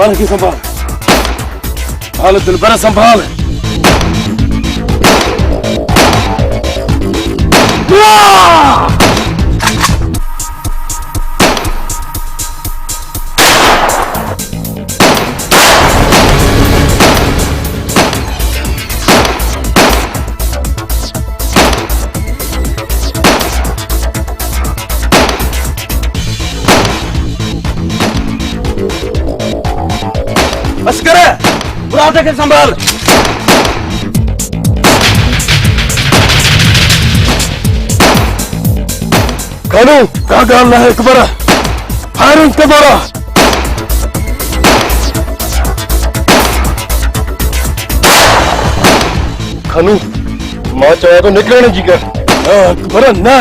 पान की संभाल, हाल दिल पर संभाल। अस्कर बुलाते के संभाल। खानू कहाँ डालना है कबरा, फायरिंग का दौरा। खानू मां चाहे तो निकलने जी कर कबरा ना।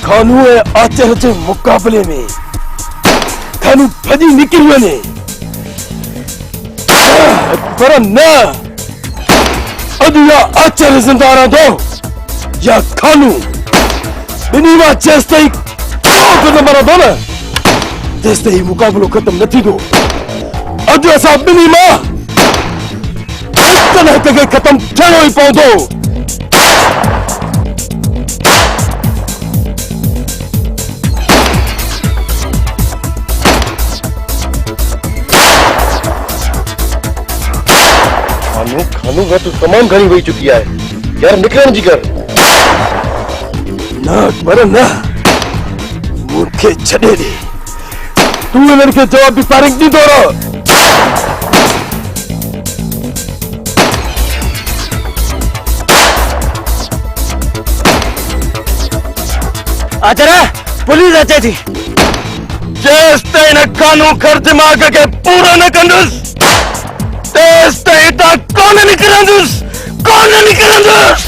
खानू है आचर के मुकाबले में खानू भजी निकल वने पर ना। अदिया आचर जिंदा रहो या खानू बिनी मां जेसते ही कदम बराबो न जेसते ही मुकाबलो खत्म न थींदो। अज असां बिनी मां हिक न हिक खे खत्म थियणो ई पवंदो। खानू वक्त तमाम घनी वही चुकी है यार, निकलण जी कर। ना अकबर ना, मुझे छड़े दे। तू इन्हनि खे जवाब भी फारिग दी दो। आचरा पुलिस अचे थी। जेस ताईं खानू खर दिमाग के पूरा न कंदुस तेस ताईं ता कौन निकरंदुस, कौन निकरंदुस।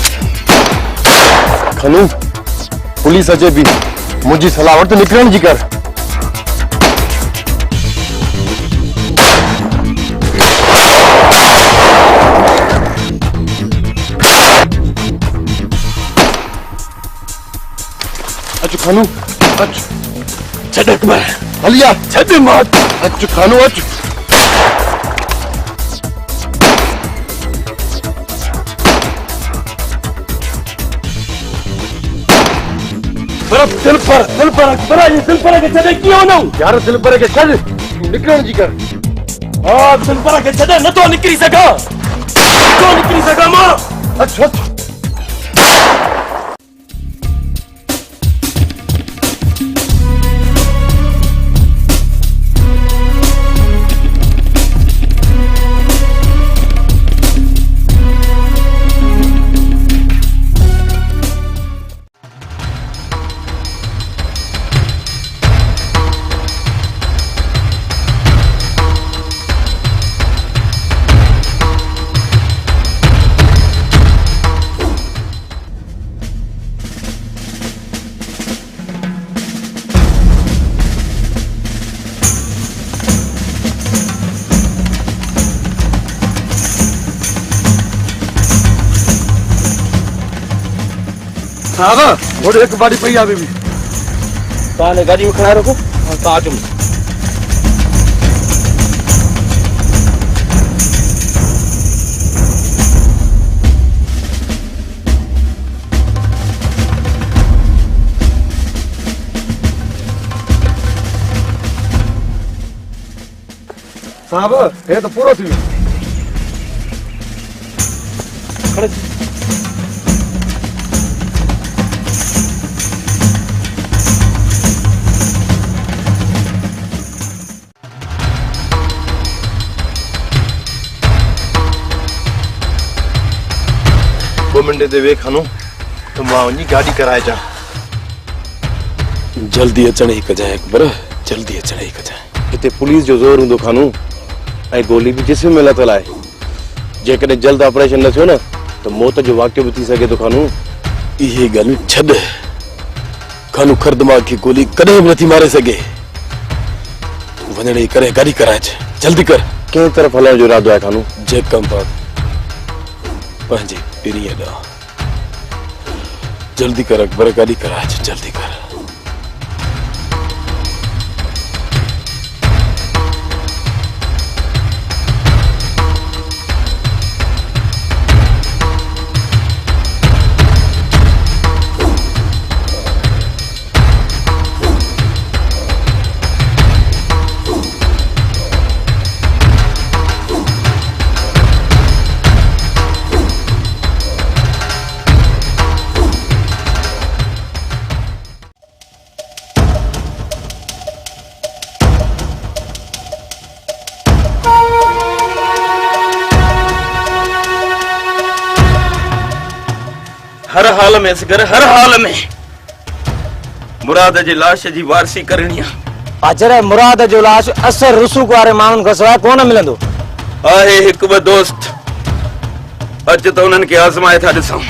खानू पुलिस अचे भी मुझी सलाह वटि निकरण जी कर। अच खानू अच, छड़ अकबर हलिया छड़ मात। अच खानू अच। दिल पर अकबर ये दिल पर के छड़े क्यों न यार, दिल पर के छड़ निकरण जी कर। हां दिल पर के छड़े न तो निकली सका, तो निकली सका मां। अच्छा साहब मोड़ एक गाड़ी पई आ बीबी। ताने गाड़ी में खड़ा रखो। हां ता आजम साहब ये तो पूरा थी खड़े। मिनट दे वे खानो तो मां वनी गाड़ी कराए जा। जल्दी अचण ही कजाए अकबर, जल्दी अचण ही कजाए। इते पुलिस जो जोर हुंदो खानो ऐं गोली भी जिस्म में लथल आहे। जेकॾहिं जल्द ऑपरेशन न थियो न तो मौत जो वाक़ियो भी थी सके तो खानो। इहे ॻाल्हियूं छॾ खानो, खर दिमाग की गोली कॾहिं भी नथी मारे सके। तू वञण जी करे गाड़ी कराए जल्दी कर। कंहिं तरफ़ हलण जो इरादो आहे खानो? जैकम्बाद पंहिंजे पिरीअ ॾांहुं। जल्दी कर अकबर, गाड़ी कराए जल्दी कर। हाल में असगर, हर हाल में मुराद जी लाश जी वारसी करणी है। अजरे मुराद जो लाश असर रुसूक वारे माण्हुनि खां सवाइ कोन मिलंदो। आहे हिकु ॿ दोस्त, अच त उन्हनि खे आज़माए था ॾिसूं।